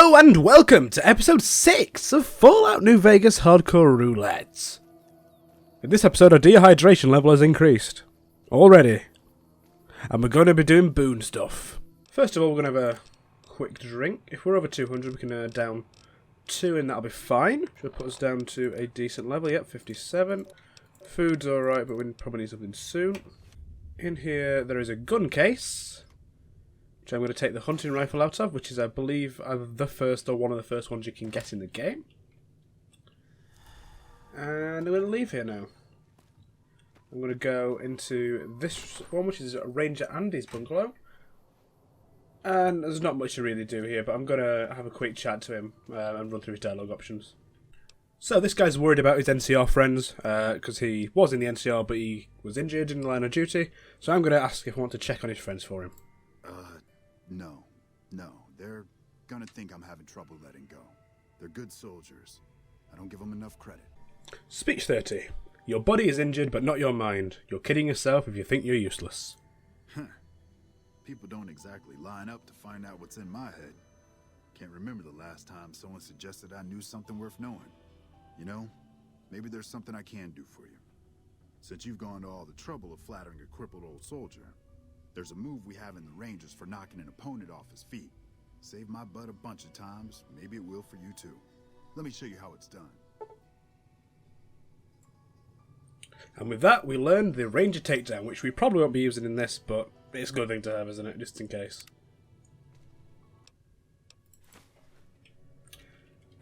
Hello and welcome to episode 6 of Fallout New Vegas Hardcore Roulette. In this episode our dehydration level has increased. Already. And we're going to be doing Boone stuff. First of all we're going to have a quick drink. If we're over 200 we can down 2 and that'll be fine. Should put us down to a decent level. Yep, 57. Food's alright, but we probably need something soon. In here there is a gun case, which I'm going to take the hunting rifle out of, which is, I believe, either the first or one of the first ones you can get in the game. And I'm going to leave here now. I'm going to go into this one, which is Ranger Andy's bungalow. And there's not much to really do here, but I'm going to have a quick chat to him and run through his dialogue options. So this guy's worried about his NCR friends, because he was in the NCR, but he was injured in the line of duty. So I'm going to ask if I want to check on his friends for him. No. They're gonna think I'm having trouble letting go. They're good soldiers. I don't give them enough credit. Speech 30. Your body is injured, but not your mind. You're kidding yourself if you think you're useless. People don't exactly line up to find out what's in my head. Can't remember the last time someone suggested I knew something worth knowing. You know, maybe there's something I can do for you. Since you've gone to all the trouble of flattering a crippled old soldier, there's a move we have in the Rangers for knocking an opponent off his feet. Saved my butt a bunch of times. Maybe it will for you too. Let me show you how it's done. And with that, we learned the Ranger takedown, which we probably won't be using in this, but it's a good thing to have, isn't it? Just in case.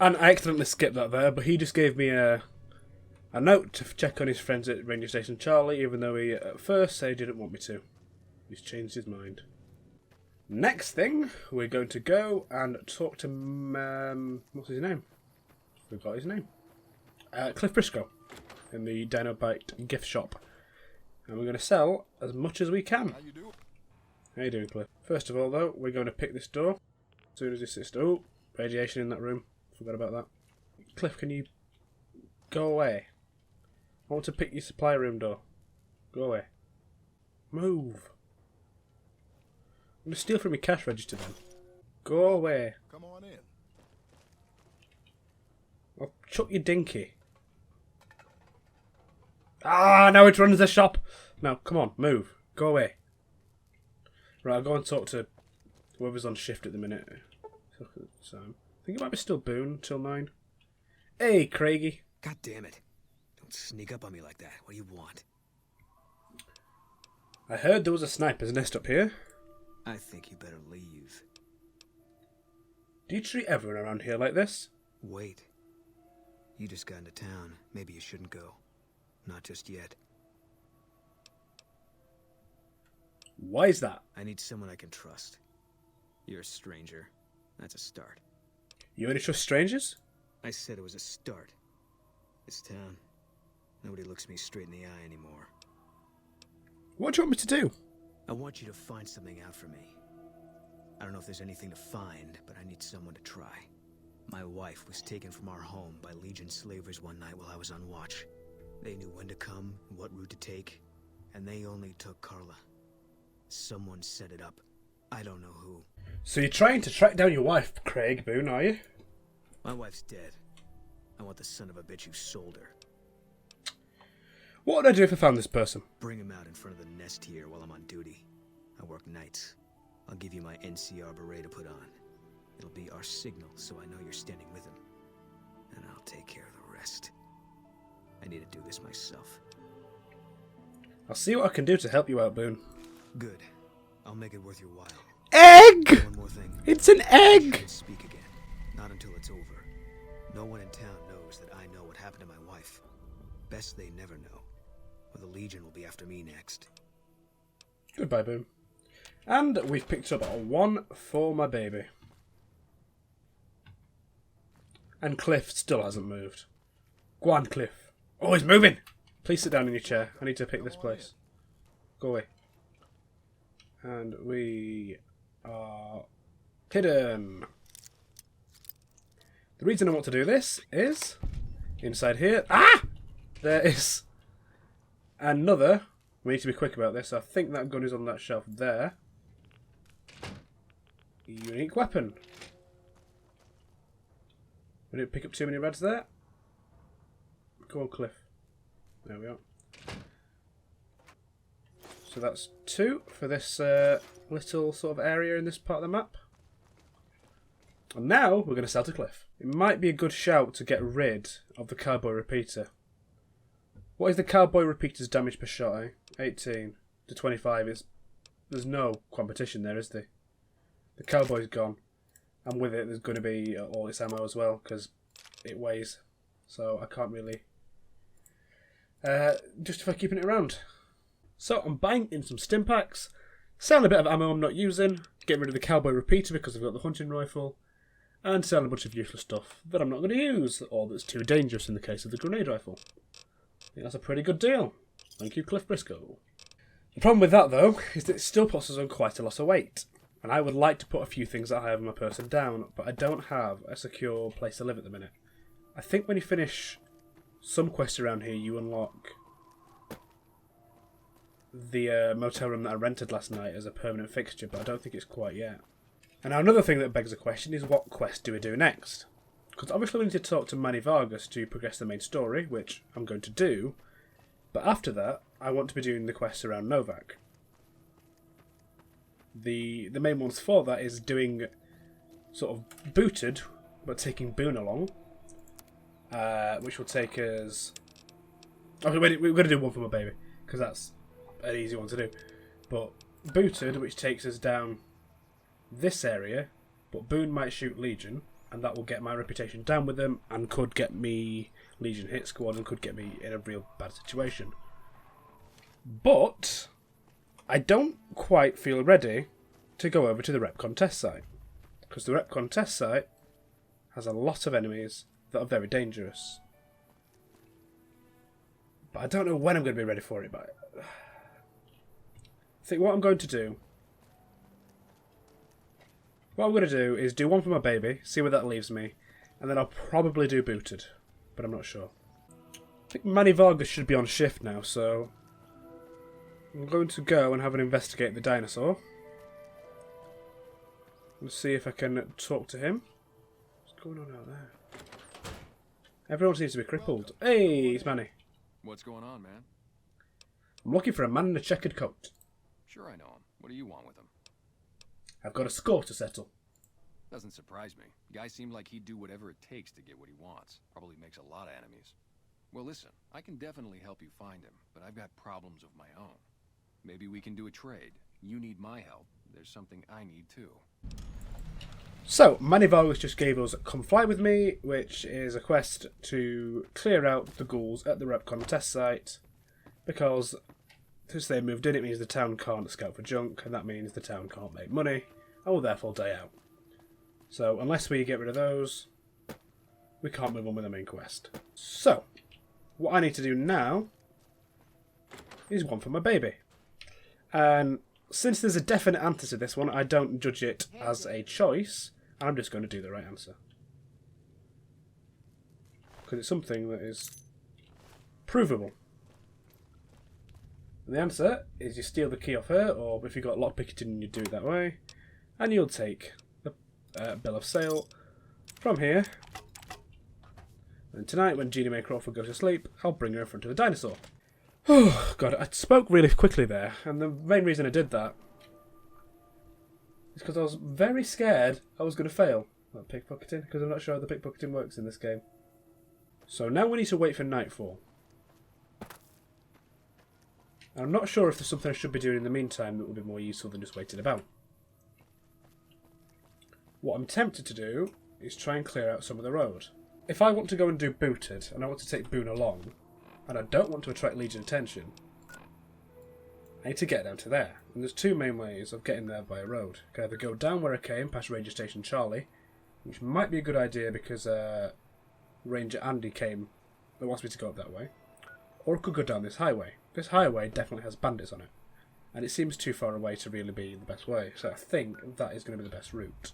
And I accidentally skipped that there, but he just gave me a note to check on his friends at Ranger Station Charlie, even though he at first said he didn't want me to. He's changed his mind. Next thing, we're going to go and talk to, what's his name? Forgot his name. Cliff Briscoe in the Dinobite gift shop. And we're going to sell as much as we can. How you doing? How you doing, Cliff? First of all, though, we're going to pick this door. As soon as he sits... Oh, radiation in that room. Forgot about that. Cliff, can you go away? I want to pick your supply room door. Go away. Move. I'm going to steal from your cash register then. Go away. Come on in. I'll chuck your dinky. Ah, now it runs the shop. No, come on, move. Go away. Right, I'll go and talk to whoever's on shift at the minute. So, I think it might be still Boone till 9. Hey, Craigie. God damn it. Don't sneak up on me like that. What do you want? I heard there was a sniper's nest up here. I think you better leave. Do you treat everyone around here like this? Wait. You just got into town. Maybe you shouldn't go. Not just yet. Why is that? I need someone I can trust. You're a stranger. That's a start. You only trust strangers? I said it was a start. This town, nobody looks me straight in the eye anymore. What do you want me to do? I want you to find something out for me. I don't know if there's anything to find, but I need someone to try. My wife was taken from our home by Legion slavers one night while I was on watch. They knew when to come, and what route to take, and they only took Carla. Someone set it up. I don't know who. So you're trying to track down your wife, Craig Boone, are you? My wife's dead. I want the son of a bitch who sold her. What would I do if I found this person? Bring him out in front of the nest here while I'm on duty. I work nights. I'll give you my NCR beret to put on. It'll be our signal so I know you're standing with him. And I'll take care of the rest. I need to do this myself. I'll see what I can do to help you out, Boone. Good. I'll make it worth your while. Egg! One more thing. It's an egg! You shouldn't speak again. Not until it's over. No one in town knows that I know what happened to my wife. Best they never know. Or the Legion will be after me next. Goodbye, Boone. And we've picked up a 1 for my baby. And Cliff still hasn't moved. Go on, Cliff. Oh, he's moving! Please sit down in your chair. I need to pick this place. Go away. And we are hidden. The reason I want to do this is inside here. Ah! There is another. We need to be quick about this. I think that gun is on that shelf there. Unique weapon. We didn't pick up too many reds there. Come on, Cliff. There we are. So that's 2 for this little sort of area in this part of the map. And now we're going to sell to Cliff. It might be a good shout to get rid of the cowboy repeater. What is the cowboy repeater's damage per shot, eh? 18 to 25. There's no competition there, is there? The cowboy's gone. And with it, there's going to be all its ammo as well, because it weighs. So I can't really justify keeping it around. So I'm buying in some stim packs, selling a bit of ammo I'm not using, getting rid of the cowboy repeater because I've got the hunting rifle, and selling a bunch of useless stuff that I'm not going to use, or that's too dangerous in the case of the grenade rifle. I think that's a pretty good deal. Thank you, Cliff Briscoe. The problem with that, though, is that it still puts us on quite a lot of weight. And I would like to put a few things that I have in my person down, but I don't have a secure place to live at the minute. I think when you finish some quests around here, you unlock the motel room that I rented last night as a permanent fixture, but I don't think it's quite yet. And now another thing that begs a question is, what quest do we do next? Because obviously we need to talk to Manny Vargas to progress the main story, which I'm going to do, but after that, I want to be doing the quests around Novak. The main ones for that is doing sort of Booted, but taking Boone along, which will take us... Okay, we're going to do one for my baby, because that's an easy one to do. But Booted, which takes us down this area, but Boone might shoot Legion, and that will get my reputation down with them, and could get me Legion hit squad, and could get me in a real bad situation. But I don't quite feel ready to go over to the Rep Contest site, because the Rep Contest site has a lot of enemies that are very dangerous. But I don't know when I'm going to be ready for it. But I think what I'm going to do is do one for my baby, see where that leaves me, and then I'll probably do Booted, but I'm not sure. I think Manny Vargas should be on shift now, so I'm going to go and have an investigate the dinosaur and see if I can talk to him. What's going on out there? Everyone seems to be crippled. Hey, it's Manny. What's going on, man? I'm looking for a man in a checkered coat. Sure I know him. What do you want with him? I've got a score to settle. Doesn't surprise me. Guy seemed like he'd do whatever it takes to get what he wants. Probably makes a lot of enemies. Well, listen, I can definitely help you find him, but I've got problems of my own. Maybe we can do a trade. You need my help. There's something I need too. So, Manny Vargas just gave us Come Fly With Me, which is a quest to clear out the ghouls at the Rep Contest site, because since they moved in, it means the town can't scout for junk, and that means the town can't make money, and will therefore die out. So, unless we get rid of those, we can't move on with the main quest. So, what I need to do now is one for my baby. And since there's a definite answer to this one, I don't judge it as a choice. I'm just going to do the right answer. Because it's something that is provable. And the answer is you steal the key off her, or if you've got lockpicking, you do it that way. And you'll take the bill of sale from here. And tonight, when Jeannie May Crawford goes to sleep, I'll bring her in front of the dinosaur. Oh, God, I spoke really quickly there, and the main reason I did that is because I was very scared I was going to fail at pickpocketing, because I'm not sure how the pickpocketing works in this game. So now we need to wait for nightfall. I'm not sure if there's something I should be doing in the meantime that would be more useful than just waiting about. What I'm tempted to do is try and clear out some of the road. If I want to go and do Booted, and I want to take Boone along, and I don't want to attract Legion attention, I need to get down to there. And there's two main ways of getting there by a road. I can either go down where I came, past Ranger Station Charlie, which might be a good idea because Ranger Andy came and wants me to go up that way. Or I could go down this highway. This highway definitely has bandits on it. And it seems too far away to really be the best way. So I think that is going to be the best route.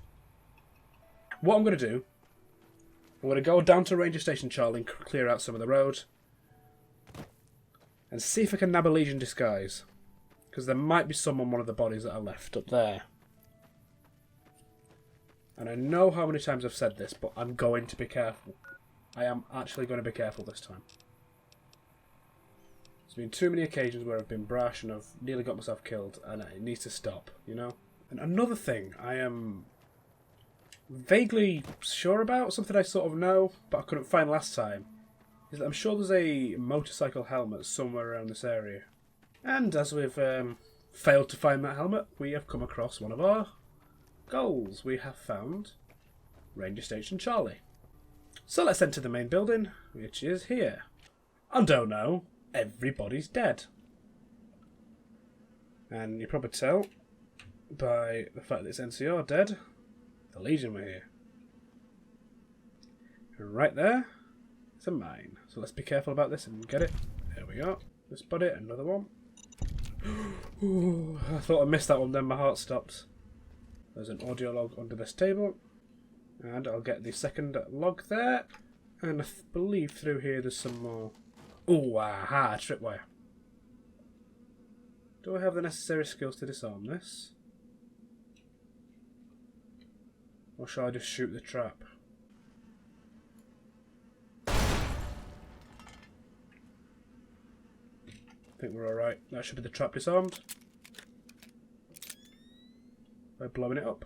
What I'm going to do, I'm going to go down to Ranger Station Charlie and clear out some of the road. And see if I can nab a Legion disguise. Because there might be some on one of the bodies that are left up there. And I know how many times I've said this, but I'm going to be careful. I am actually going to be careful this time. There's been too many occasions where I've been brash and I've nearly got myself killed, and it needs to stop, you know? And another thing I am vaguely sure about, something I sort of know, but I couldn't find last time, is that I'm sure there's a motorcycle helmet somewhere around this area. And as we've failed to find that helmet, we have come across one of our goals. We have found Ranger Station Charlie. So let's enter the main building, which is here. And oh no, everybody's dead. And you probably tell by the fact that it's NCR dead, the Legion were here. And right there, it's a mine. So let's be careful about this and get it. There we go. This body, another one. Ooh, I thought I missed that one then, my heart stopped. There's an audio log under this table. And I'll get the second log there. And I believe through here there's some more. Ooh, aha, tripwire. Do I have the necessary skills to disarm this? Or shall I just shoot the trap? I think we're alright. That should be the trap disarmed. By blowing it up.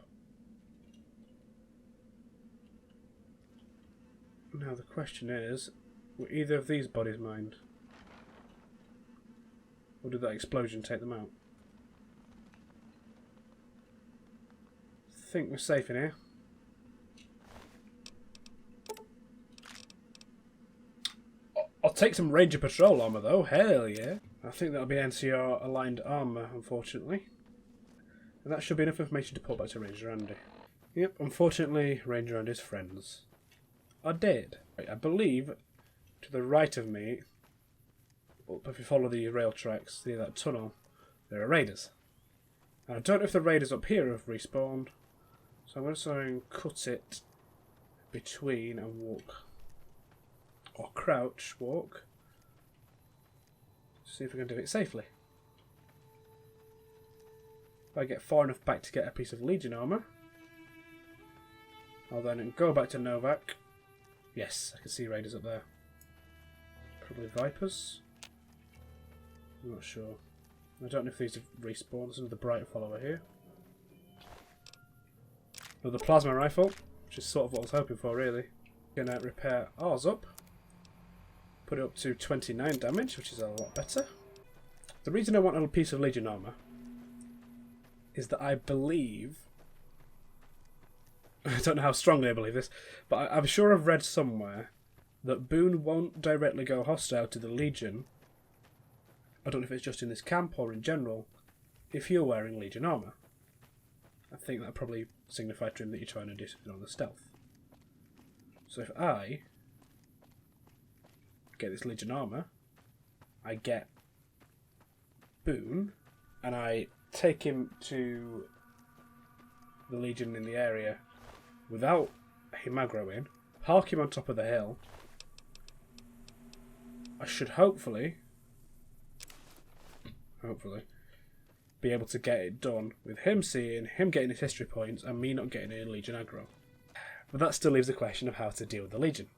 Now the question is, were either of these bodies mined? Or did that explosion take them out? I think we're safe in here. I'll take some Ranger Patrol armour though, hell yeah. I think that'll be NCR aligned armour, unfortunately. And that should be enough information to pull back to Ranger Andy. Yep, unfortunately, Ranger Andy's friends are dead. I believe to the right of me, if you follow the rail tracks near that tunnel, there are raiders. And I don't know if the raiders up here have respawned, so I'm going to try and cut it between and walk. Or crouch, walk. See if we can do it safely. If I get far enough back to get a piece of Legion armour, I'll then go back to Novak. Yes, I can see raiders up there. Probably Vipers. I'm not sure. I don't know if these have respawned. There's another bright follower here. Another plasma rifle, which is sort of what I was hoping for, really. Gonna repair ours up. Put it up to 29 damage, which is a lot better. The reason I want a piece of Legion armour is that I believe... I don't know how strongly I believe this, but I'm sure I've read somewhere that Boone won't directly go hostile to the Legion. I don't know if it's just in this camp or in general, if you're wearing Legion armour. I think that probably signified to him that you're trying to do something on the stealth. So if I get this Legion armour, I get Boone, and I take him to the Legion in the area without him aggroing, park him on top of the hill. I should hopefully be able to get it done with him seeing, him getting his history points, and me not getting any Legion aggro. But that still leaves the question of how to deal with the Legion.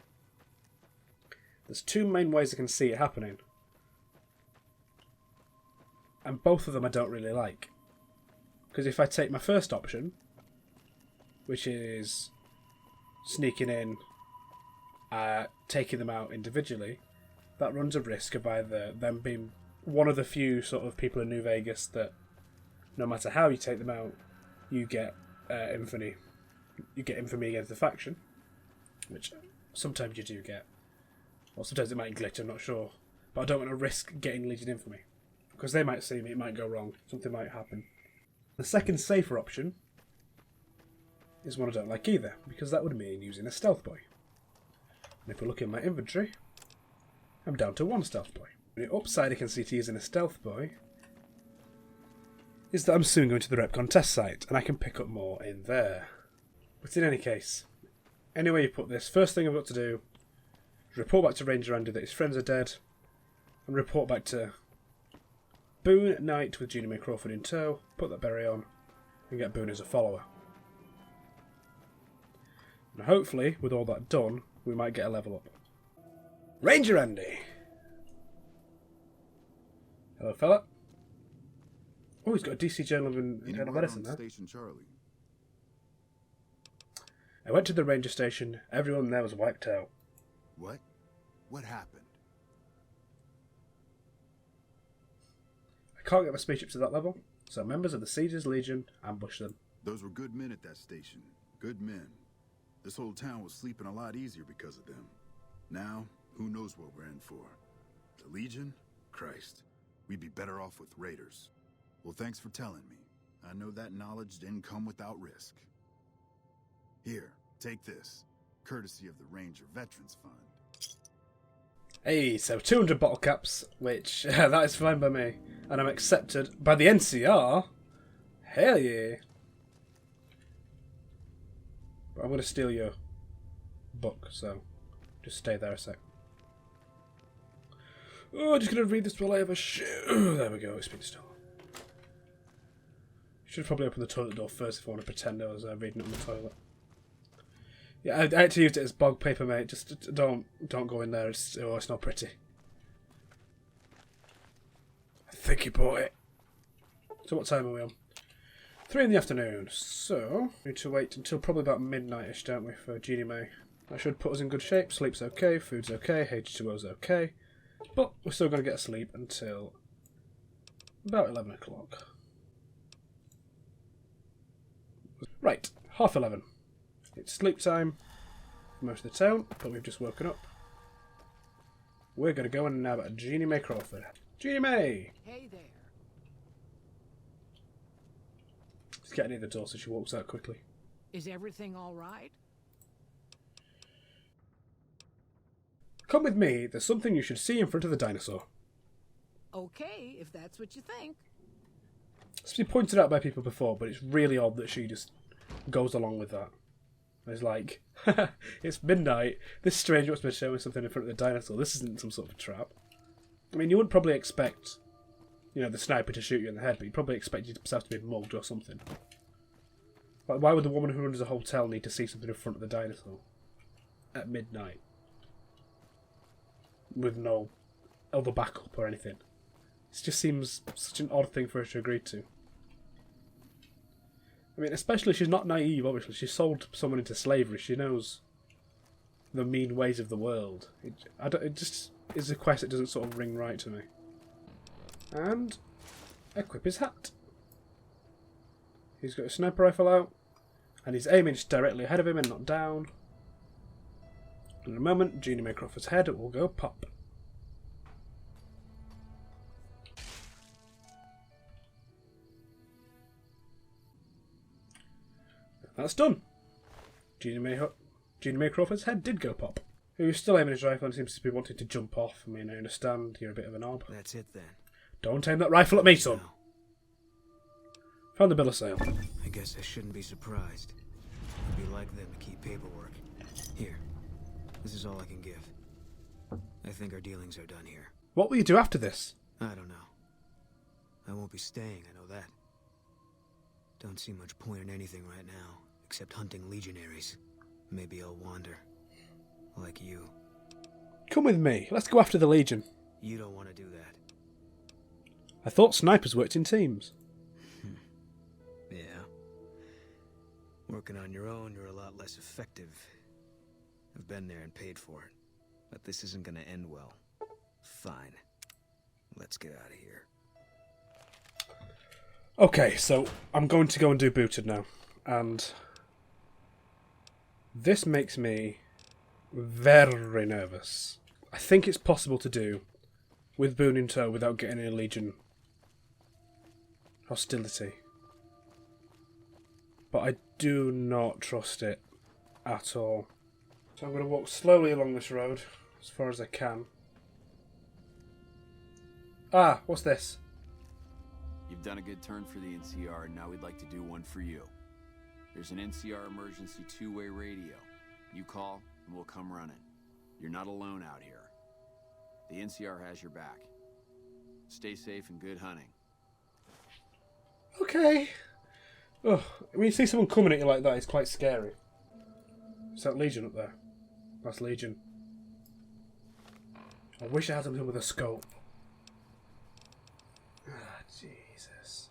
There's two main ways I can see it happening. And both of them I don't really like. Because if I take my first option, which is sneaking in, taking them out individually, that runs a risk of either them being one of the few sort of people in New Vegas that no matter how you take them out, you get infamy. You get infamy against the faction, which sometimes you do get. Or sometimes it might glitch, I'm not sure. But I don't want to risk getting Legion infamy. Because they might see me, it might go wrong, something might happen. The second safer option is one I don't like either, because that would mean using a stealth boy. And if we look in my inventory, I'm down to one stealth boy. The upside I can see to using a stealth boy is that I'm soon going to the Repcon test site, and I can pick up more in there. But in any case, anyway you put this, first thing I've got to do is report back to Ranger Andy that his friends are dead, and report back to Boone at night with Gina May Crawford in tow, put that berry on, and get Boone as a follower. And hopefully, with all that done, we might get a level up. Ranger Andy! Hello, fella. Oh, he's got a DC Journal of Internal Medicine there. Station Charlie. I went to the ranger station. Everyone there was wiped out. What? What happened? I can't get my speech up to that level, so members of the Caesar's Legion ambushed them. Those were good men at that station. Good men. This whole town was sleeping a lot easier because of them. Now, who knows what we're in for? The Legion? Christ. We'd be better off with raiders. Well, thanks for telling me. I know that knowledge didn't come without risk. Here, take this. Courtesy of the Ranger Veterans Fund. Hey, so 200 bottle caps, which, that is fine by me. And I'm accepted by the NCR. Hell yeah. But I'm going to steal your book, so just stay there a sec. Oh, I'm just going to read this while I have a there we go, it's been still. Should probably open the toilet door first if I want to pretend I was reading it on the toilet. Yeah, I actually used it as bog paper, mate. Just don't go in there. It's not pretty. I think he bought it. So what time are we on? 3 in the afternoon. So we need to wait until probably about midnight-ish, don't we, for Jeannie May? That should put us in good shape. Sleep's okay, food's okay, H2O's okay, but we're still going to get asleep until about 11 o'clock. Right, 11:30. It's sleep time for most of the town, but we've just woken up. We're going to go and nab Jeannie May Crawford. Jeannie May! Hey there. She's getting near the door, so she walks out quickly. Is everything all right? Come with me, there's something you should see in front of the dinosaur. Okay, if that's what you think. It's been pointed out by people before, but it's really odd that she just goes along with that. It's like, it's midnight, this stranger must be showing something in front of the dinosaur. This isn't some sort of trap. I mean, you wouldn't probably expect, you know, the sniper to shoot you in the head, but you'd probably expect yourself to be mugged or something. Like, why would the woman who runs a hotel need to see something in front of the dinosaur at midnight? With no other backup or anything. It just seems such an odd thing for her to agree to. I mean, especially she's not naive, obviously. She sold someone into slavery. She knows the mean ways of the world. It just is a quest that doesn't sort of ring right to me. And equip his hat. He's got a sniper rifle out, and he's aiming just directly ahead of him and not down. In a moment, Jeannie May Crawford's head will go pop. That's done. Jeannie May Crawford's head did go pop. He was still aiming his rifle and seems to be wanting to jump off. I mean, I understand you're a bit of a knob. That's it then. Don't aim that rifle at me, son. No. Found the bill of sale. I guess I shouldn't be surprised. It'd be like them to keep paperwork. Here. This is all I can give. I think our dealings are done here. What will you do after this? I don't know. I won't be staying, I know that. Don't see much point in anything right now, except hunting legionaries. Maybe I'll wander. Like you. Come with me. Let's go after the Legion. You don't want to do that. I thought snipers worked in teams. Yeah. Working on your own, you're a lot less effective. I've been there and paid for it. But this isn't gonna end well. Fine. Let's get out of here. Okay, so I'm going to go and do booted now. And this makes me very nervous. I think it's possible to do with Boone in tow without getting any Legion hostility. But I do not trust it at all. So I'm going to walk slowly along this road as far as I can. Ah, what's this? You've done a good turn for the NCR, and now we'd like to do one for you. There's an NCR emergency two-way radio. You call, and we'll come running. You're not alone out here. The NCR has your back. Stay safe and good hunting. Okay. Oh, when you see someone coming at you like that, it's quite scary. Is that Legion up there? That's Legion. I wish I had something with a scope. Ah, Jesus.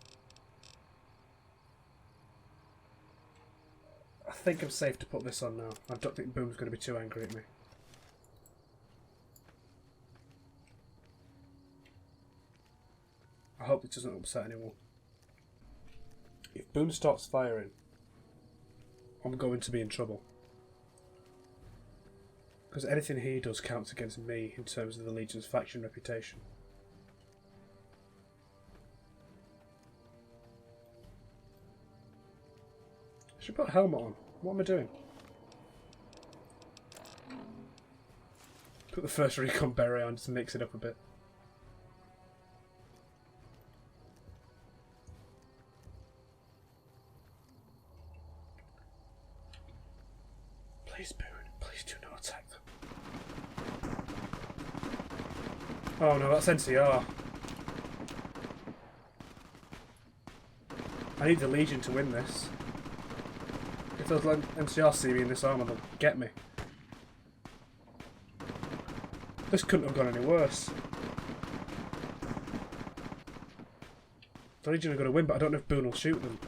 I think I'm safe to put this on now. I don't think Boone's going to be too angry at me. I hope it doesn't upset anyone. If Boone starts firing, I'm going to be in trouble. Because anything he does counts against me in terms of the Legion's faction reputation. I should put a helmet on. What am I doing? Put the first recon beret on just to mix it up a bit. Please, Boone, please do not attack them. Oh no, that's NCR. I need the Legion to win this. If those NCR see me in this armour, they'll get me. This couldn't have gone any worse. The Legion are going to win, but I don't know if Boone will shoot them.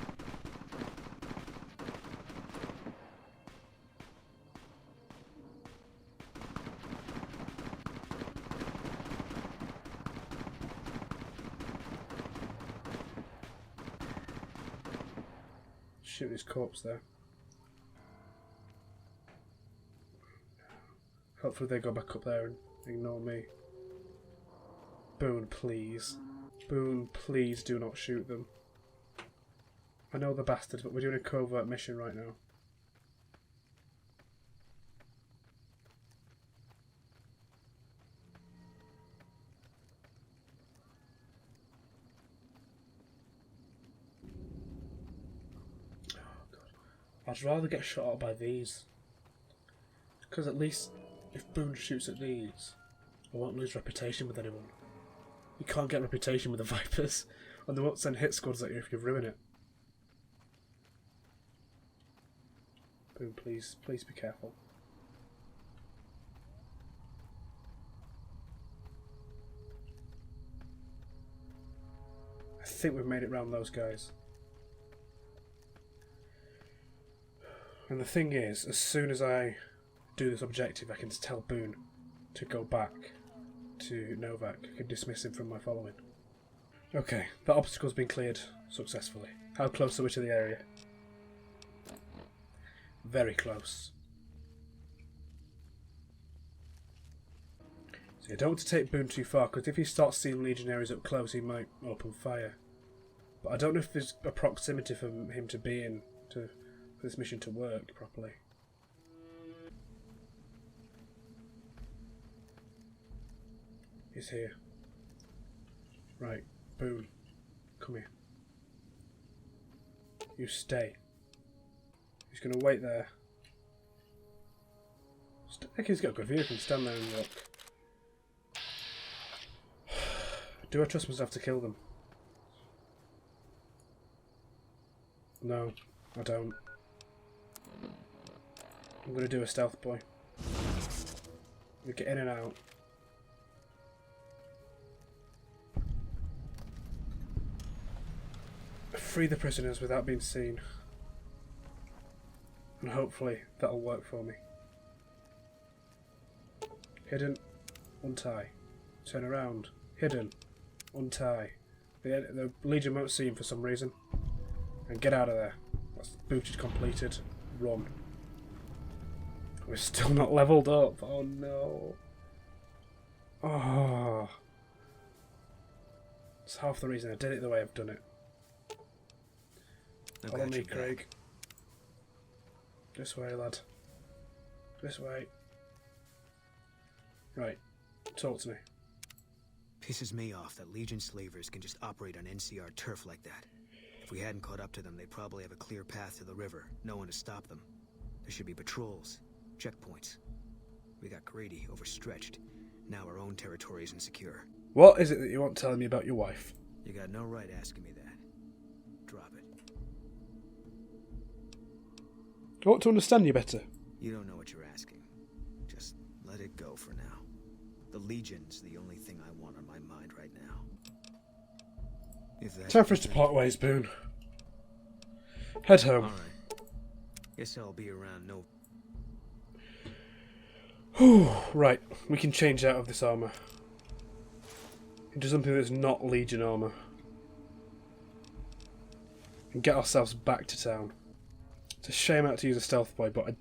Shoot his corpse there. Hopefully they go back up there and ignore me. Boone, please. Boone, please do not shoot them. I know the bastards, but we're doing a covert mission right now. I'd rather get shot at by these. Because at least if Boone shoots at these, I won't lose reputation with anyone. You can't get reputation with the Vipers, and they won't send hit squads at you if you ruin it. Boone, please, please be careful. I think we've made it round those guys. And the thing is, as soon as I do this objective, I can tell Boone to go back to Novak. I can dismiss him from my following. Okay, that obstacle's been cleared successfully. How close are we to the area? Very close. So I don't want to take Boone too far, because if he starts seeing legionaries up close, he might open fire. But I don't know if there's a proximity for him to be in for this mission to work properly. He's here. Right, Boone, come here. You stay. He's going to wait there. I think he's got a good view. He can stand there and look. Do I trust myself to kill them? No, I don't. I'm going to do a stealth boy. We get in and out. Free the prisoners without being seen. And hopefully that'll work for me. Hidden, untie. Turn around. Hidden, untie. The Legion won't see him for some reason. And get out of there. That's booted completed. Run. We're still not leveled up. Oh no. Oh. It's half the reason I did it the way I've done it. Follow me, Craig. This way, lad. This way. Right. Talk to me. Pisses me off that Legion slavers can just operate on NCR turf like that. If we hadn't caught up to them, they'd probably have a clear path to the river. No one to stop them. There should be patrols, checkpoints. We got greedy, overstretched. Now our own territory is insecure. What is it that you want telling me about your wife? You got no right asking me that. Drop it. I want to understand you better. You don't know what you're asking. Just let it go for now. The Legion's the only thing I want on my mind right now. If that's Time for us to part ways, Boone. Head home. Alright. Guess I'll be around no... Right, we can change out of this armour into something that's not Legion armour. And get ourselves back to town. It's a shame I had to use a stealth boy, but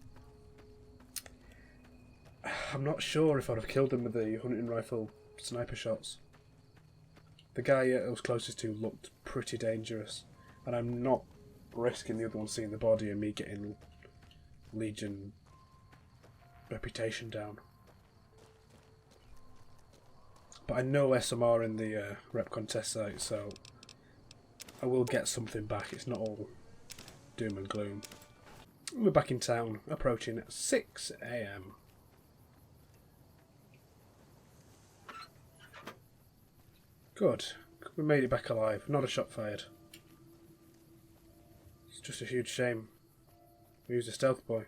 I'm not sure if I'd have killed him with the hunting rifle sniper shots. The guy I was closest to looked pretty dangerous, and I'm not risking the other one seeing the body and me getting Legion reputation down. But I know SMR in the rep contest site, so I will get something back. It's not all doom and gloom. We're back in town, approaching at 6 AM. Good. We made it back alive. Not a shot fired. It's just a huge shame. We used a stealth boy.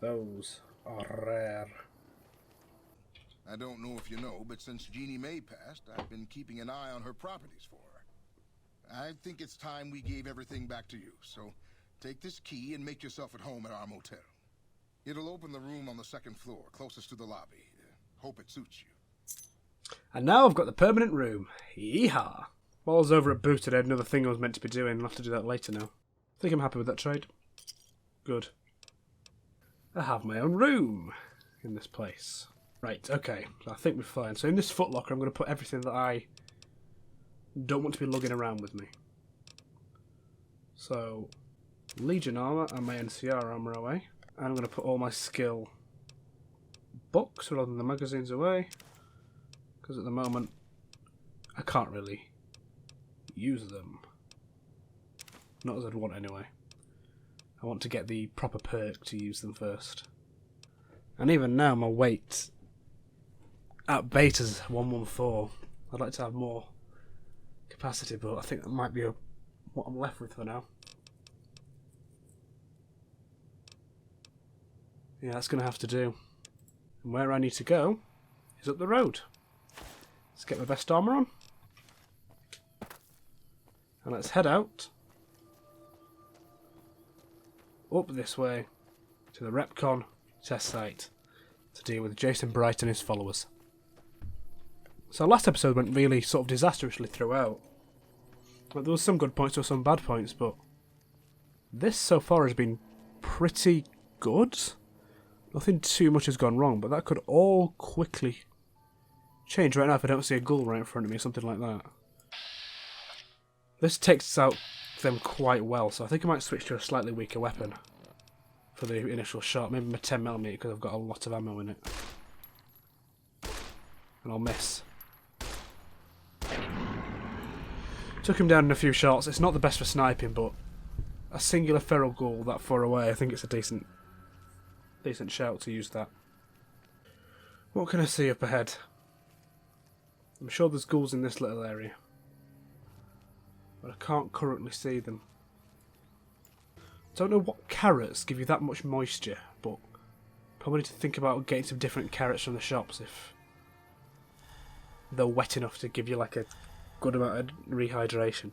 Those are rare. I don't know if you know, but since Jeannie May passed, I've been keeping an eye on her properties for her. I think it's time we gave everything back to you, so take this key and make yourself at home at our motel. It'll open the room on the second floor, closest to the lobby. Hope it suits you. And now I've got the permanent room. Yeehaw! While I was over at Boot, I had another thing I was meant to be doing. I'll have to do that later now. I think I'm happy with that trade. Good. I have my own room in this place. Right, okay. So I think we're fine. So in this footlocker, I'm going to put everything that I don't want to be lugging around with me. So, Legion armour and my NCR armour away. And I'm going to put all my skill books rather than the magazines away. Because at the moment, I can't really use them. Not as I'd want anyway. I want to get the proper perk to use them first. And even now, my weight at beta's 114. I'd like to have more capacity, but I think that might be what I'm left with for now. Yeah, that's going to have to do. And where I need to go is up the road. Let's get my best armour on. And let's head out. Up this way to the Repcon test site to deal with Jason Bright and his followers. So last episode went really sort of disastrously throughout. Like, there was some good points or some bad points, but this so far has been pretty good. Nothing too much has gone wrong, but that could all quickly change right now if I don't see a ghoul right in front of me or something like that. This takes out them quite well, so I think I might switch to a slightly weaker weapon for the initial shot. Maybe my 10mm because I've got a lot of ammo in it. And I'll miss. Took him down in a few shots. It's not the best for sniping, but a singular feral ghoul that far away, I think it's a decent shout to use that. What can I see up ahead? I'm sure there's ghouls in this little area, but I can't currently see them. Don't know what carrots give you that much moisture, but probably need to think about getting some different carrots from the shops if they're wet enough to give you like a good amount of rehydration.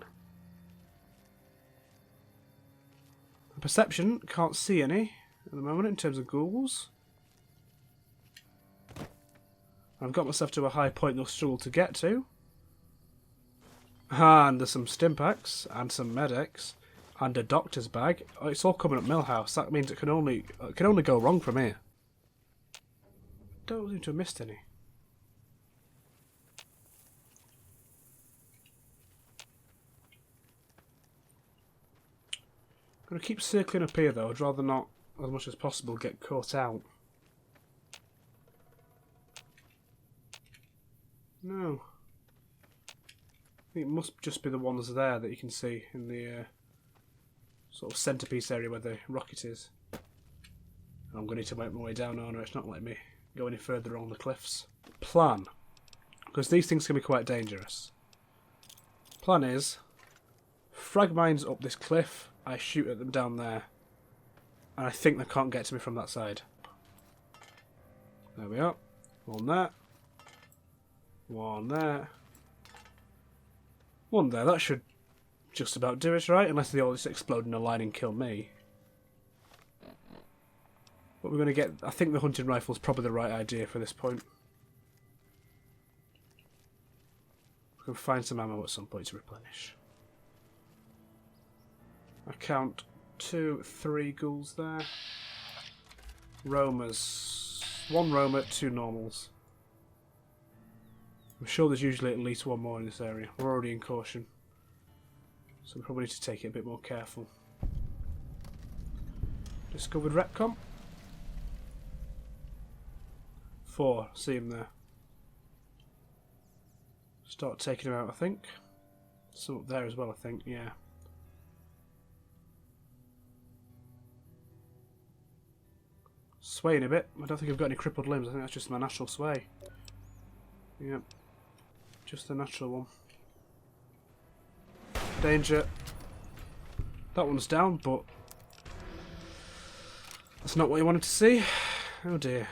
Perception, can't see any at the moment in terms of ghouls. I've got myself to a high point they'll struggle to get to. And there's some stimpaks and some medics and a doctor's bag. Oh, it's all coming up Millhouse. That means it can only go wrong from here. Don't seem to have missed any. I'm going to keep circling up here though. I'd rather not, as much as possible, get caught out. No. I think it must just be the ones there that you can see in the sort of centrepiece area where the rocket is. I'm going to need to make my way down, or it's not letting me go any further along the cliffs. Plan. Because these things can be quite dangerous. Plan is, frag mines up this cliff, I shoot at them down there. And I think they can't get to me from that side. There we are. One there. One there. One there. That should just about do it, right? Unless they all just explode in a line and kill me. But we're going to get... I think the hunting rifle is probably the right idea for this point. We can find some ammo at some point to replenish. I count 2, 3 ghouls there. Roamers. 1 roamer, 2 normals. I'm sure there's usually at least 1 more in this area. We're already in caution. So we probably need to take it a bit more careful. Discovered retcon. 4. See him there. Start taking him out, I think. Some up there as well, I think. Yeah. Swaying a bit. I don't think I've got any crippled limbs. I think that's just my natural sway. Yep. Just the natural one. Danger. That one's down, but that's not what you wanted to see. Oh dear.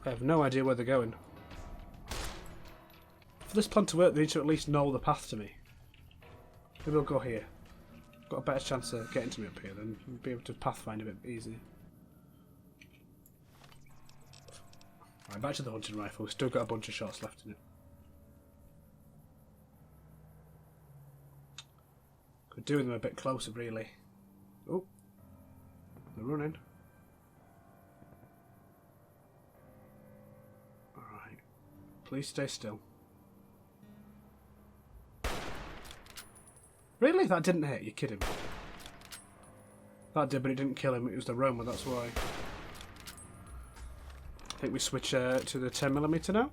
I have no idea where they're going. For this plan to work, they need to at least know the path to me. Maybe I'll go here. Got a better chance of getting to me up here, then be able to pathfind a bit easier. Right, back to the hunting rifle. We've still got a bunch of shots left in it. Could do them a bit closer, really. Oh, they're running. Alright. Please stay still. Really? That didn't hit? You're kidding me. That did, but it didn't kill him. It was the roamer, that's why. I think we switch to the 10mm now.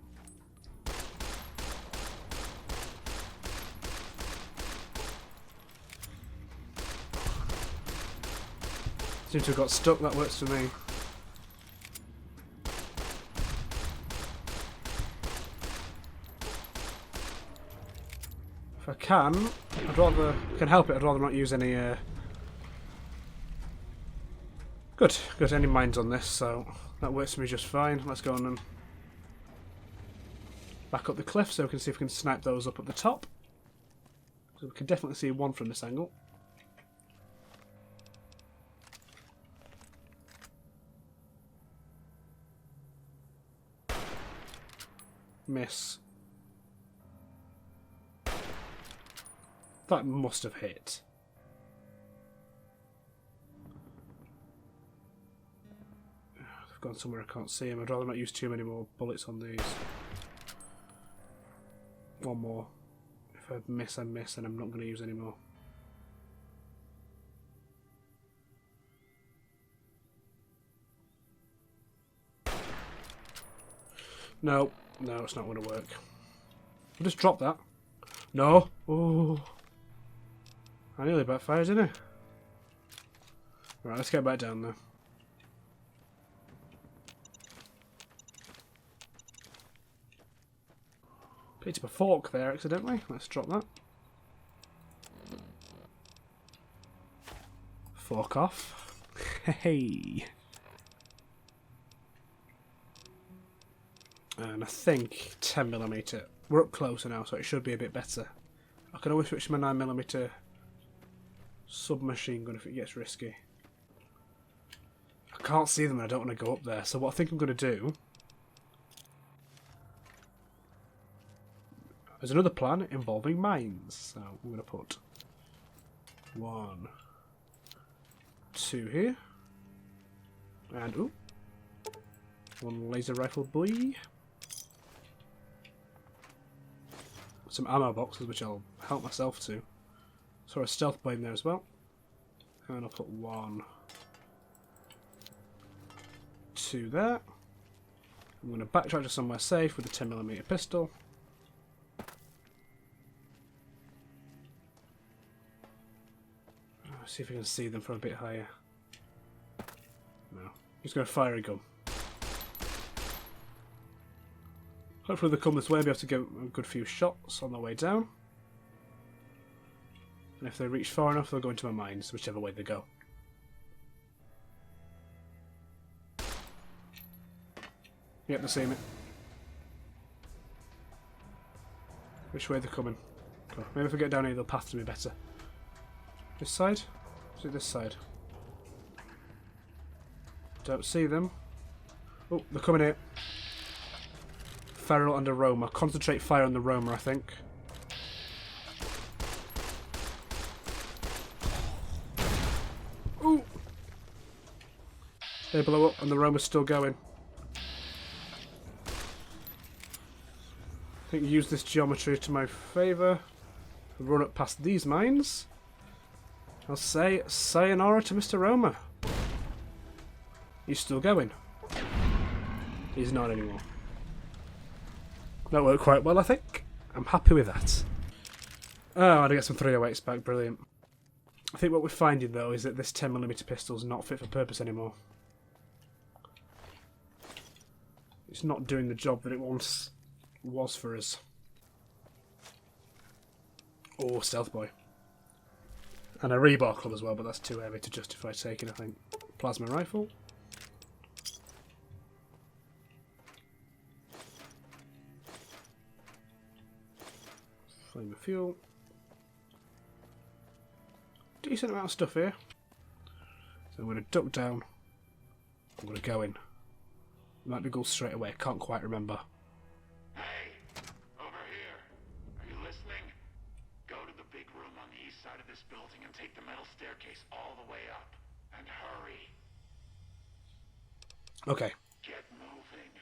Seems to have got stuck. That works for me. If I can, can help it, I'd rather not use any, Good, any mines on this, so that works for me just fine. Let's go on and back up the cliff so we can see if we can snipe those up at the top. So we can definitely see one from this angle. Miss. That must have hit. They've gone somewhere I can't see him. I'd rather not use too many more bullets on these. One more. If I miss, I miss, and I'm not going to use any more. No, it's not going to work. I'll just drop that. No! Oh! I nearly backfired, didn't I? Right, let's get back down there. Picked up a fork there accidentally. Let's drop that. Fork off. Hey! And I think 10mm. We're up closer now, so it should be a bit better. I can always switch to my 9mm submachine gun if it gets risky. I can't see them and I don't want to go up there, so what I think I'm going to do... There's another plan involving mines, so I'm going to put 1, 2 here. And, ooh, 1 laser rifle boy. Some ammo boxes, which I'll help myself to. So a stealth blade in there as well. And I'll put 1, 2 there. I'm going to backtrack to somewhere safe with a 10mm pistol. See if we can see them from a bit higher. No. Just going to fire a gun. Hopefully they'll come this way and be able to get a good few shots on their way down. And if they reach far enough, they'll go into my mines, whichever way they go. Yep, they're seeing it. Which way they're coming? Cool. Maybe if I get down here, they'll path to me better. This side? Is it this side? Don't see them. Oh, they're coming here. Feral and Aroma. Concentrate fire on the Roma, I think. Ooh! They blow up and the Roma's still going. I think use this geometry to my favour. Run up past these mines. I'll say sayonara to Mr. Roma. He's still going. He's not anymore. That worked quite well, I think. I'm happy with that. Oh, I get some 308s back. Brilliant. I think what we're finding, though, is that this 10mm pistol is not fit for purpose anymore. It's not doing the job that it once was for us. Oh, Stealth Boy. And a rebar club as well, but that's too heavy to justify taking, I think. Plasma rifle. Flame of fuel. Decent amount of stuff here. So I'm going to duck down. I'm going to go in. Might be go straight away. Can't quite remember. Hey, over here. Are you listening? Go to the big room on the east side of this building and take the metal staircase all the way up. And hurry. Okay. Get moving.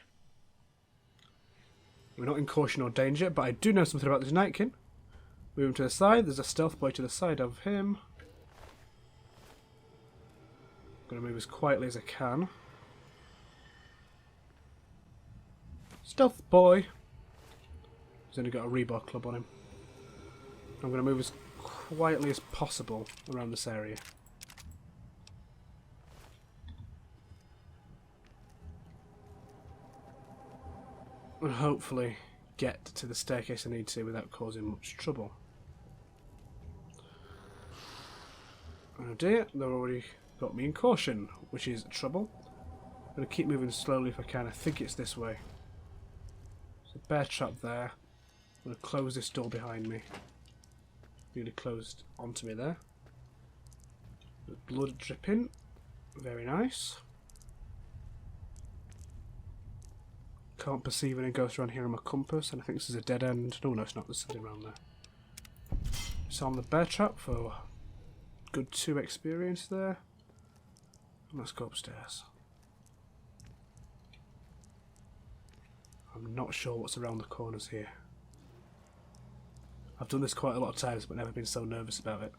We're not in caution or danger, but I do know something about this Nightkin. Moving to the side. There's a Stealth Boy to the side of him. Going to move as quietly as I can. Stealth Boy. He's only got a rebar club on him. I'm going to move as quietly as possible around this area. And hopefully get to the staircase I need to without causing much trouble. Oh dear, they've already got me in caution, which is trouble. I'm going to keep moving slowly if I can. I think it's this way. There's a bear trap there. I'm going to close this door behind me. Really closed onto me there. The blood dripping. Very nice. Can't perceive any ghosts around here on my compass, and I think this is a dead end. No, no, it's not. There's something around there. So on the bear trap for good 2 experience there. And let's go upstairs. I'm not sure what's around the corners here. I've done this quite a lot of times, but never been so nervous about it.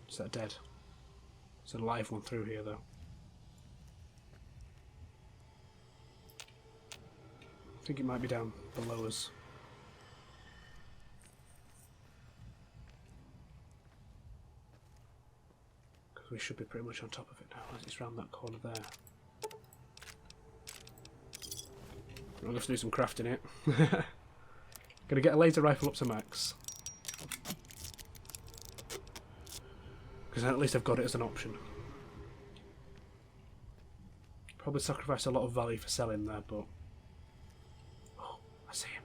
Is that dead? There's a live one through here, though. I think it might be down below us. Because we should be pretty much on top of it now, as it's round that corner there. I'm going to do some crafting it. Gonna get a laser rifle up to max. Because at least I've got it as an option. Probably sacrifice a lot of value for selling there, but... Oh, I see him.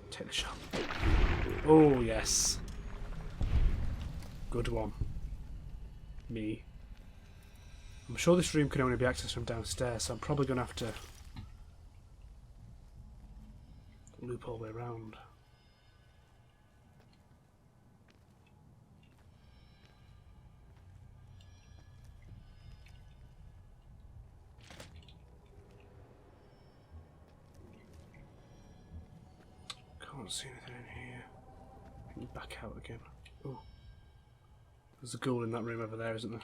Take the shot. Oh, yes. Good one. Me. I'm sure this room can only be accessed from downstairs, so I'm probably going to have to loop all the way around. Can't see anything in here. I can back out again. Oh, there's a ghoul in that room over there, isn't there?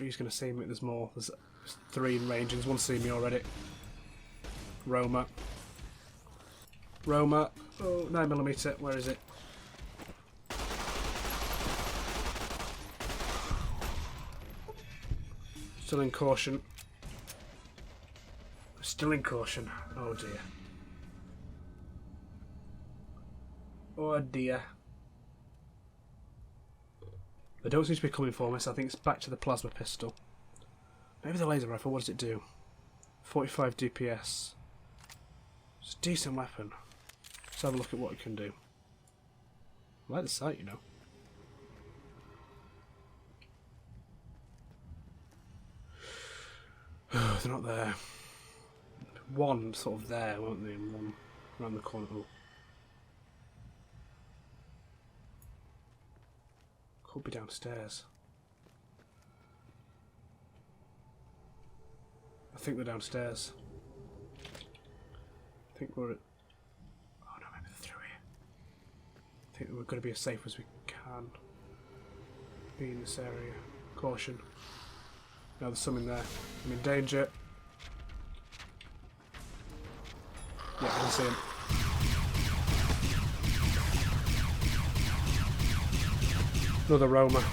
three's going to see me. There's more. There's 3 in range, and there's one seeing me already. Roma. Roma. Oh, 9mm. Where is it? Still in caution. Still in caution. Oh dear. Oh dear. They don't seem to be coming for me, so I think it's back to the plasma pistol. Maybe the laser rifle, what does it do? 45 DPS. It's a decent weapon. Let's have a look at what it can do. I like the sight, you know. They're not there. One sort of there, weren't they? And one around the corner. Oh. Could be downstairs. I think they're downstairs. I think we're at... Oh no, maybe they're through here. I think we're going to be as safe as we can be in this area. Caution. No, there's some in there. I'm in danger. Yeah, I can see him. Another Roma.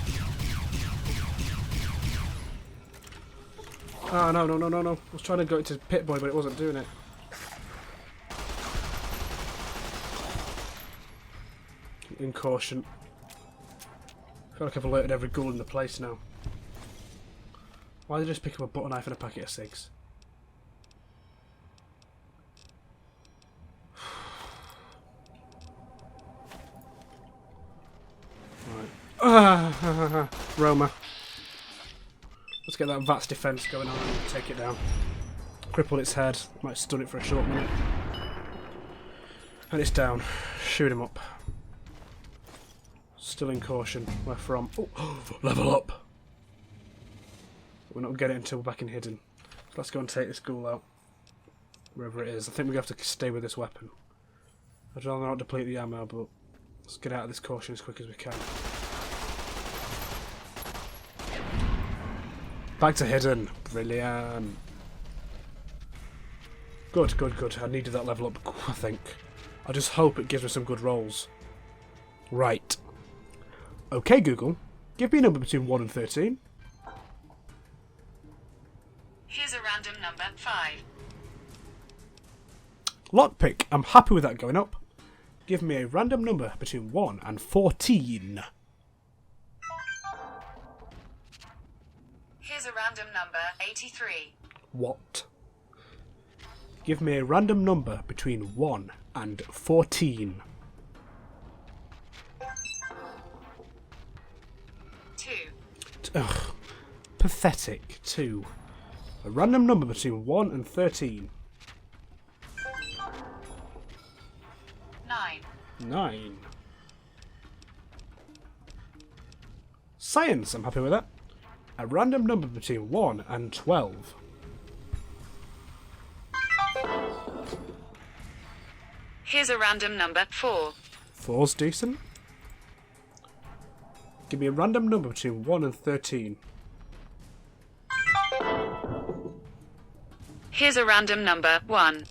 Ah, no. I was trying to go into Pit-Boy, but it wasn't doing it. In caution. I feel like I've alerted every ghoul in the place now. Why did I just pick up a butter knife and a packet of cigs? Right. Roma. Let's get that VATS defense going on and take it down. Cripple its head. Might stun it for a short minute. And it's down. Shoot him up. Still in caution. Where from? Oh, level up! We're not getting it until we're back in hidden. So let's go and take this ghoul out. Wherever it is. I think we have to stay with this weapon. I'd rather not deplete the ammo, but let's get out of this caution as quick as we can. Back to hidden. Brilliant. Good. I needed that level up, I think. I just hope it gives me some good rolls. Right. Okay, Google. Give me a number between 1 and 13. Here's a random number, 5. Lockpick. I'm happy with that going up. Give me a random number between 1 and 14. Here's a random number, 83. What? Give me a random number between 1 and 14. 2. Ugh. Pathetic. 2. A random number between 1 and 13. 9. 9. Science. I'm happy with that. A random number between 1 and 12. Here's a random number, 4. 4's decent. Give me a random number between 1 and 13. Here's a random number, 1.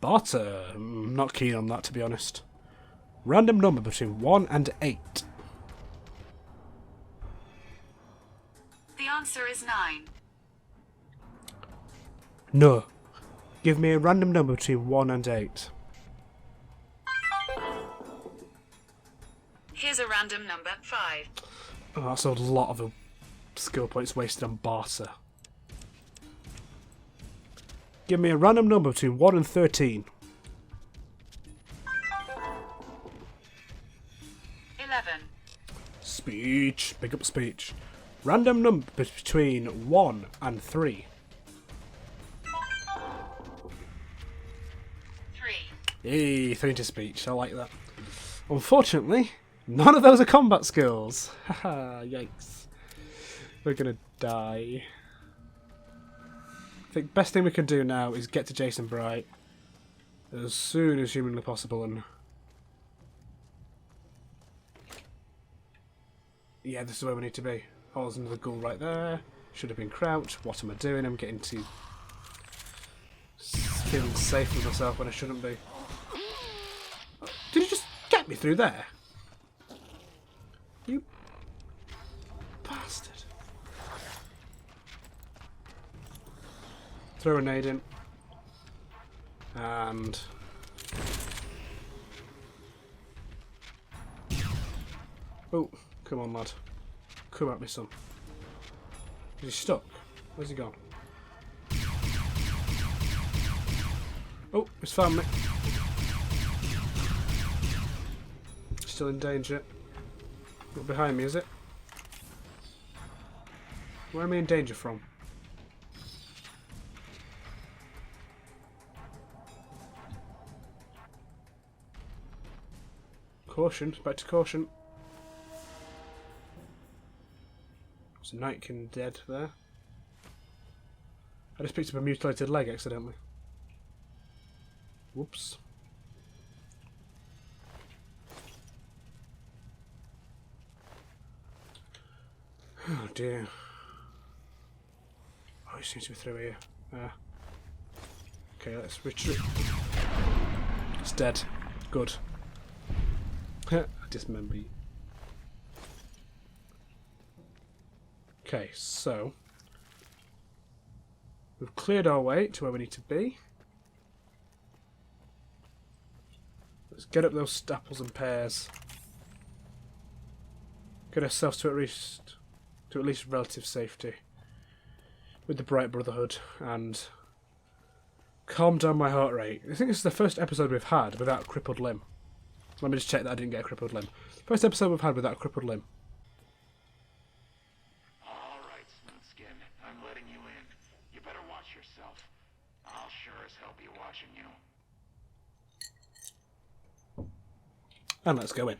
Barter. Not keen on that, to be honest. Random number between 1 and 8. The answer is 9. No. Give me a random number between 1 and 8. Here's a random number, 5. Oh, that's a lot of skill points wasted on barter. Give me a random number between 1 and 13. 11. Speech. Big up speech. Random number between 1 and 3. 3. Hey, 3 to speech. I like that. Unfortunately, none of those are combat skills. Haha, yikes. We're gonna die. I think best thing we can do now is get to Jason Bright as soon as humanly possible, and yeah, this is where we need to be. Oh, there's another ghoul right there. Should have been crouched. What am I doing? I'm getting too... feeling safe with myself when I shouldn't be. Did you just get me through there? You bastard. Throw a nade in. And... oh, come on, lad. Come at me, son. Is he stuck? Where's he gone? Oh, he's found me. Still in danger. Not behind me, is it? Where am I in danger from? Caution, back to caution. There's a Nightkin dead there. I just picked up a mutilated leg accidentally. Whoops. Oh dear. Oh, he seems to be through here. Okay, let's retreat. It's dead. Good. I dismember you. Okay, so we've cleared our way to where we need to be. Let's get up those apples and pears. Get ourselves to at least relative safety with the Bright Brotherhood and calm down my heart rate. I think this is the first episode we've had without a crippled limb. Let me just check that I didn't get a crippled limb. First episode we've had without a crippled limb. Alright, Smoothskin. I'm letting you in. You better watch yourself. I'll sure as hell be watching you. And let's go in.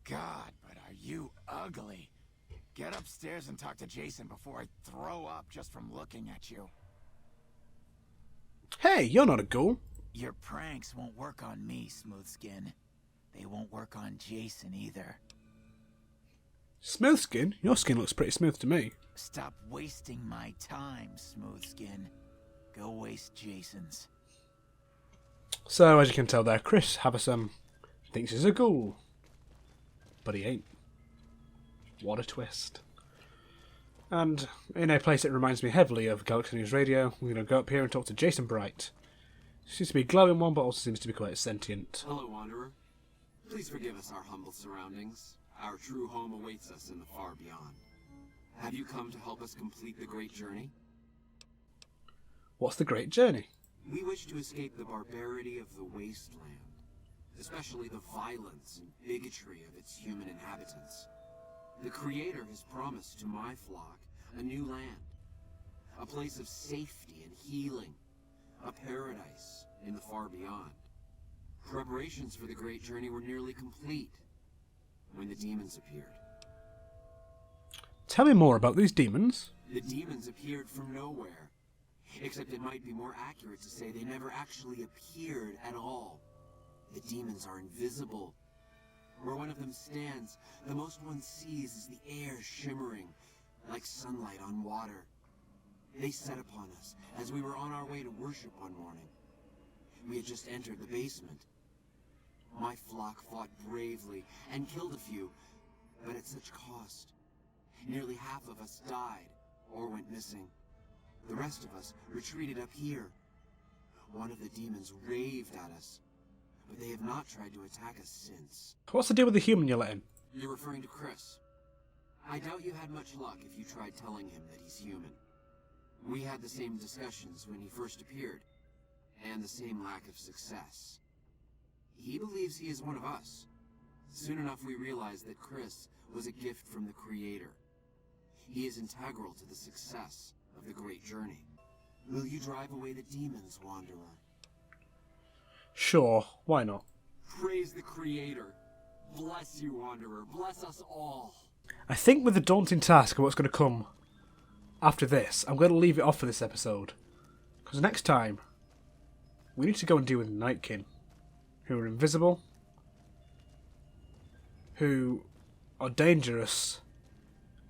God, but are you ugly. Get upstairs and talk to Jason before I throw up just from looking at you. Hey, you're not a ghoul. Your pranks won't work on me, Smoothskin. They won't work on Jason either. Smooth skin? Your skin looks pretty smooth to me. Stop wasting my time, Smoothskin. Go waste Jason's. So, as you can tell there, Chris Havison thinks he's a ghoul. But he ain't. What a twist. And in a place that reminds me heavily of Galaxy News Radio, we're going to go up here and talk to Jason Bright. Seems to be a glowing one, but also seems to be quite sentient. Hello, Wanderer. Please forgive us our humble surroundings. Our true home awaits us in the far beyond. Have you come to help us complete the great journey? What's the great journey? We wish to escape the barbarity of the wasteland, especially the violence and bigotry of its human inhabitants. The Creator has promised to my flock a new land, a place of safety and healing, a paradise in the far beyond. Preparations for the great journey were nearly complete when the demons appeared. Tell me more about these demons. The demons appeared from nowhere, except it might be more accurate to say they never actually appeared at all. The demons are invisible. Where one of them stands, the most one sees is the air shimmering like sunlight on water. They set upon us as we were on our way to worship one morning. We had just entered the basement. My flock fought bravely and killed a few, but at such cost. Nearly half of us died or went missing. The rest of us retreated up here. One of the demons raved at us, but they have not tried to attack us since. What's the deal with the human you're letting? You're referring to Chris. I doubt you had much luck if you tried telling him that he's human. We had the same discussions when he first appeared, and the same lack of success. He believes he is one of us. Soon enough we realized that Chris was a gift from the Creator. He is integral to the success of the great journey. Will you drive away the demons, Wanderer? Sure, why not? Praise the Creator. Bless you, Wanderer. Bless us all. I think with the daunting task of what's going to come after this, I'm going to leave it off for this episode. Because next time, we need to go and deal with Nightkin, who are invisible, who are dangerous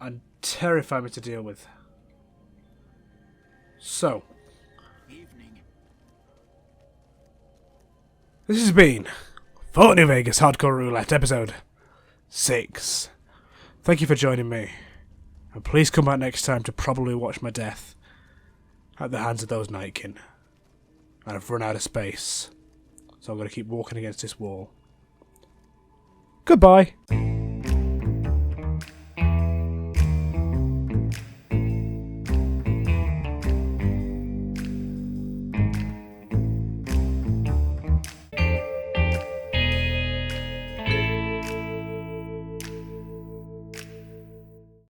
and terrify me to deal with. So, Evening. this has been Fallout New Vegas Hardcore Roulette episode 6. Thank you for joining me, and please come back next time to probably watch my death at the hands of those Nightkin. And I've run out of space, so I'm going to keep walking against this wall. Goodbye!